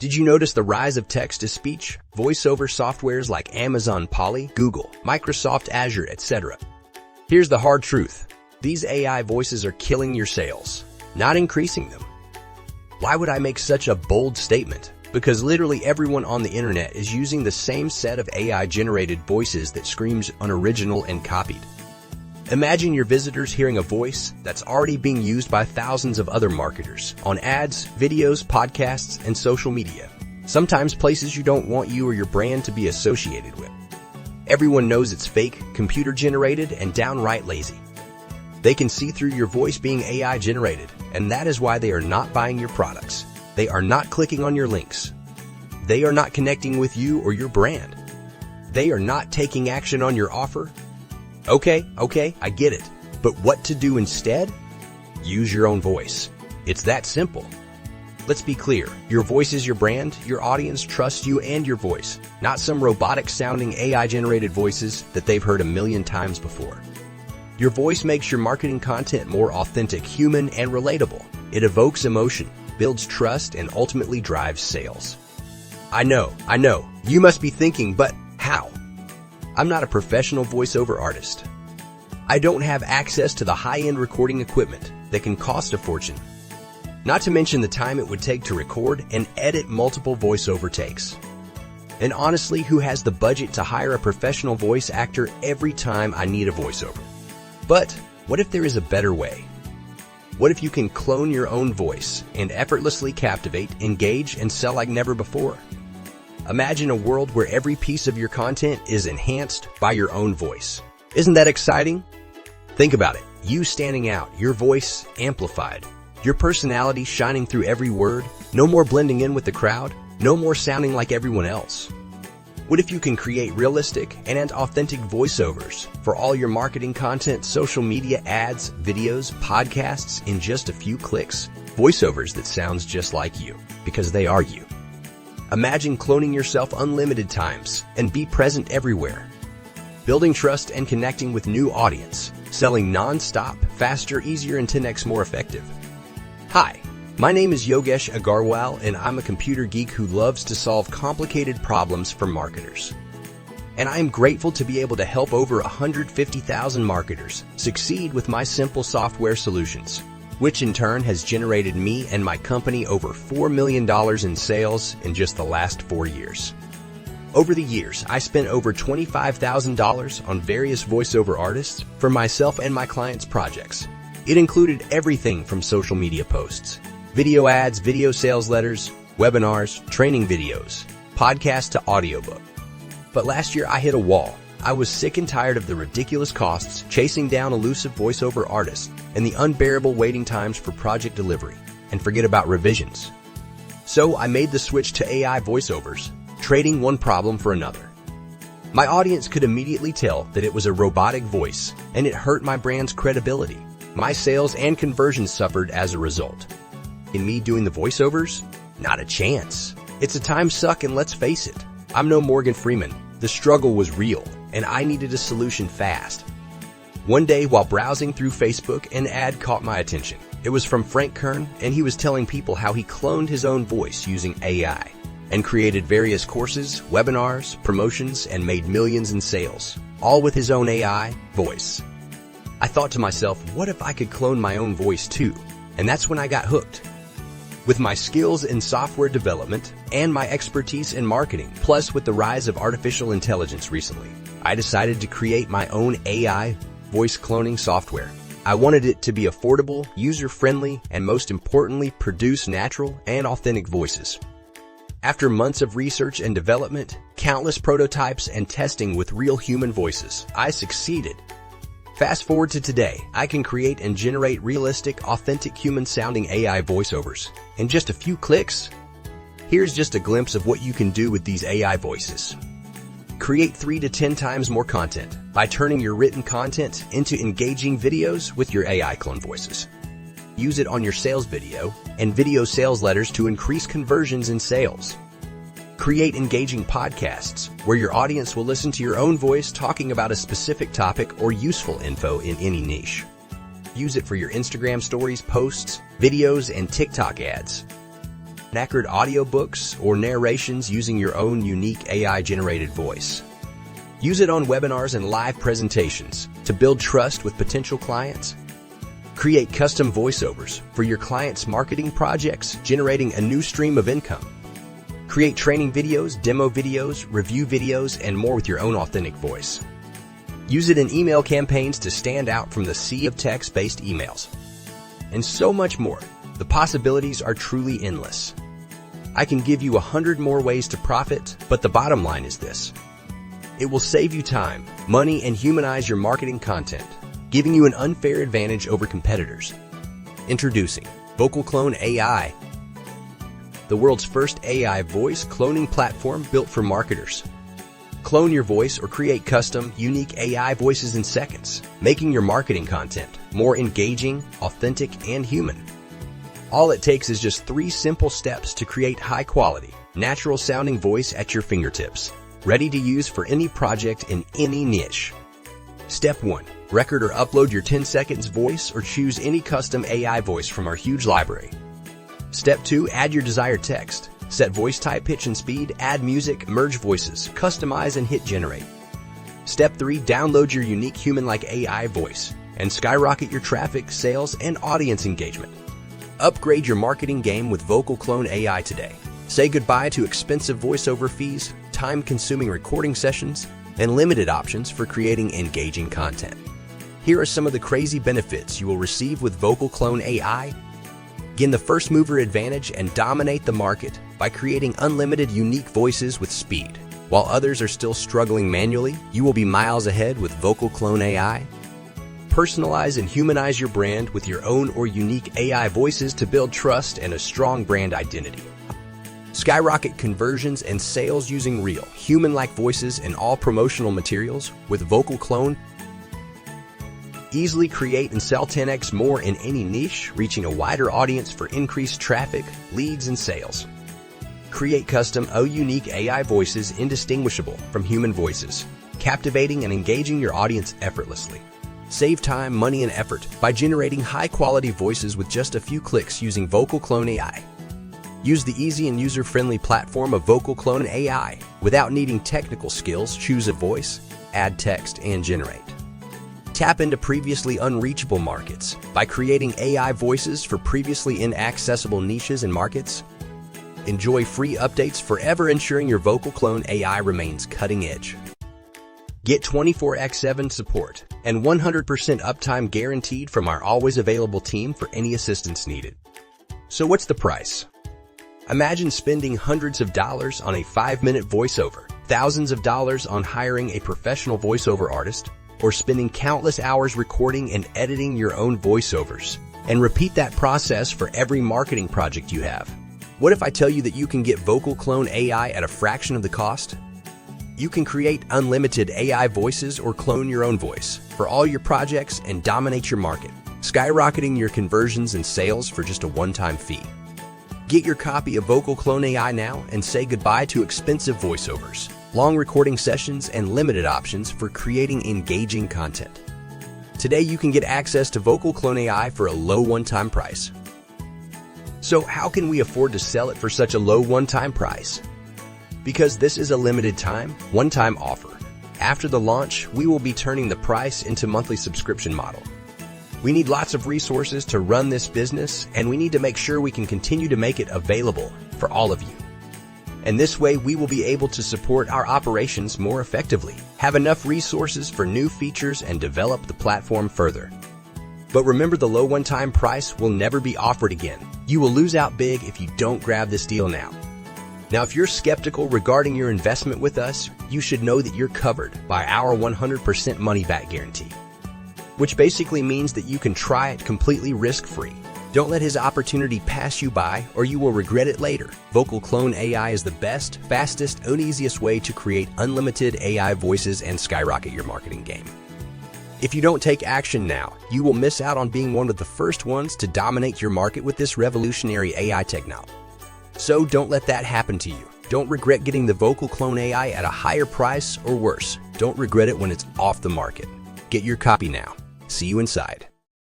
Did you notice the rise of text-to-speech, voiceover softwares like Amazon Polly, Google, Microsoft Azure, etc.? Here's the hard truth. These AI voices are killing your sales, not increasing them. Why would I make such a bold statement? Because literally everyone on the internet is using the same set of AI-generated voices that screams unoriginal and copied. Imagine your visitors hearing a voice that's already being used by thousands of other marketers on ads, videos, podcasts, and social media, sometimes places you don't want you or your brand to be associated with. Everyone knows it's fake, computer-generated, and downright lazy. They can see through your voice being AI-generated, and that is why they are not buying your products. They are not clicking on your links. They are not connecting with you or your brand. They are not taking action on your offer. Okay, I get it. But what to do instead? Use your own voice. It's that simple. Let's be clear. Your voice is your brand. Your audience trusts you and your voice, not some robotic-sounding AI-generated voices that they've heard a million times before. Your voice makes your marketing content more authentic, human, and relatable. It evokes emotion, builds trust, and ultimately drives sales. I know. You must be thinking, but how? I'm not a professional voiceover artist. I don't have access to the high-end recording equipment that can cost a fortune. Not to mention the time it would take to record and edit multiple voiceover takes. And honestly, who has the budget to hire a professional voice actor every time I need a voiceover? But what if there is a better way? What if you can clone your own voice and effortlessly captivate, engage, and sell like never before? Imagine a world where every piece of your content is enhanced by your own voice. Isn't that exciting? Think about it. You standing out, your voice amplified, your personality shining through every word, no more blending in with the crowd, no more sounding like everyone else. What if you can create realistic and authentic voiceovers for all your marketing content, social media, ads, videos, podcasts in just a few clicks? Voiceovers that sounds just like you, because they are you. Imagine cloning yourself unlimited times and be present everywhere. Building trust and connecting with new audience. Selling non-stop, faster, easier, and 10x more effective. Hi, my name is Yogesh Agarwal, and I'm a computer geek who loves to solve complicated problems for marketers. And I am grateful to be able to help over 150,000 marketers succeed with my simple software solutions, which in turn has generated me and my company over $4 million in sales in just the last 4 years. Over the years, I spent over $25,000 on various voiceover artists for myself and my clients' projects. It included everything from social media posts, video ads, video sales letters, webinars, training videos, podcasts to audiobook. But last year I hit a wall. I was sick and tired of the ridiculous costs, chasing down elusive voiceover artists, and the unbearable waiting times for project delivery, and forget about revisions. So I made the switch to AI voiceovers, trading one problem for another. My audience could immediately tell that it was a robotic voice, and it hurt my brand's credibility. My sales and conversions suffered as a result. In me doing the voiceovers? Not a chance. It's a time suck, and let's face it, I'm no Morgan Freeman. The struggle was real, and I needed a solution fast. One day, while browsing through Facebook, an ad caught my attention. It was from Frank Kern, and he was telling people how he cloned his own voice using AI and created various courses, webinars, promotions, and made millions in sales, all with his own AI voice. I thought to myself, what if I could clone my own voice too? And that's when I got hooked. With my skills in software development and my expertise in marketing, plus with the rise of artificial intelligence recently, I decided to create my own AI voice cloning software. I wanted it to be affordable, user-friendly, and most importantly, produce natural and authentic voices. After months of research and development, countless prototypes, and testing with real human voices, I succeeded. Fast forward to today, I can create and generate realistic, authentic human-sounding AI voiceovers in just a few clicks. Here's just a glimpse of what you can do with these AI voices. Create 3 to 10 times more content by turning your written content into engaging videos with your AI clone voices. Use it on your sales video and video sales letters to increase conversions in sales. Create engaging podcasts where your audience will listen to your own voice talking about a specific topic or useful info in any niche. Use it for your Instagram stories, posts, videos, and TikTok ads. accurate audiobooks, or narrations using your own unique AI-generated voice. Use it on webinars and live presentations to build trust with potential clients. Create custom voiceovers for your clients' marketing projects, generating a new stream of income. Create training videos, demo videos, review videos, and more with your own authentic voice. Use it in email campaigns to stand out from the sea of text-based emails. And so much more. The possibilities are truly endless. I can give you 100 more ways to profit, but the bottom line is this. It will save you time, money, and humanize your marketing content, giving you an unfair advantage over competitors. Introducing VocalCloneAI, the world's first AI voice cloning platform built for marketers. Clone your voice or create custom, unique AI voices in seconds, making your marketing content more engaging, authentic, and human. All it takes is just 3 simple steps to create high-quality, natural-sounding voice at your fingertips, ready to use for any project in any niche. Step 1. Record or upload your 10 seconds voice or choose any custom AI voice from our huge library. Step 2. Add your desired text. Set voice type, pitch, and speed, add music, merge voices, customize, and hit generate. Step 3. Download your unique human-like AI voice and skyrocket your traffic, sales, and audience engagement. Upgrade your marketing game with VocalCloneAI today. Say goodbye to expensive voiceover fees, time-consuming recording sessions, and limited options for creating engaging content. Here are some of the crazy benefits you will receive with VocalCloneAI. Gain the first mover advantage and dominate the market by creating unlimited unique voices with speed. While others are still struggling manually, you will be miles ahead with VocalCloneAI. Personalize and humanize your brand with your own or unique AI voices to build trust and a strong brand identity. Skyrocket conversions and sales using real, human-like voices in all promotional materials with VocalClone. Easily create and sell 10x more in any niche, reaching a wider audience for increased traffic, leads, and sales. Create custom unique AI voices indistinguishable from human voices, captivating and engaging your audience effortlessly. Save time, money, and effort by generating high-quality voices with just a few clicks using VocalCloneAI. Use the easy and user-friendly platform of VocalCloneAI. Without needing technical skills, choose a voice, add text, and generate. Tap into previously unreachable markets by creating AI voices for previously inaccessible niches and markets. Enjoy free updates forever, ensuring your VocalCloneAI remains cutting edge. Get 24/7 support and 100% uptime guaranteed from our always available team for any assistance needed. So what's the price? Imagine spending hundreds of dollars on a 5-minute voiceover, thousands of dollars on hiring a professional voiceover artist, or spending countless hours recording and editing your own voiceovers, and repeat that process for every marketing project you have. What if I tell you that you can get VocalCloneAI at a fraction of the cost? You can create unlimited AI voices or clone your own voice for all your projects and dominate your market, skyrocketing your conversions and sales for just a one-time fee. Get your copy of VocalCloneAI now and say goodbye to expensive voiceovers, long recording sessions, and limited options for creating engaging content. Today you can get access to VocalCloneAI for a low one-time price. So how can we afford to sell it for such a low one-time price? Because this is a limited time, one-time offer. After the launch, we will be turning the price into monthly subscription model. We need lots of resources to run this business, and we need to make sure we can continue to make it available for all of you. And this way, we will be able to support our operations more effectively, have enough resources for new features, and develop the platform further. But remember, the low one-time price will never be offered again. You will lose out big if you don't grab this deal now. Now, if you're skeptical regarding your investment with us, you should know that you're covered by our 100% money-back guarantee, which basically means that you can try it completely risk-free. Don't let his opportunity pass you by, or you will regret it later. VocalCloneAI is the best, fastest, and easiest way to create unlimited AI voices and skyrocket your marketing game. If you don't take action now, you will miss out on being one of the first ones to dominate your market with this revolutionary AI technology. So don't let that happen to you. Don't regret getting the VocalCloneAI at a higher price, or worse, don't regret it when it's off the market. Get your copy now. See you inside.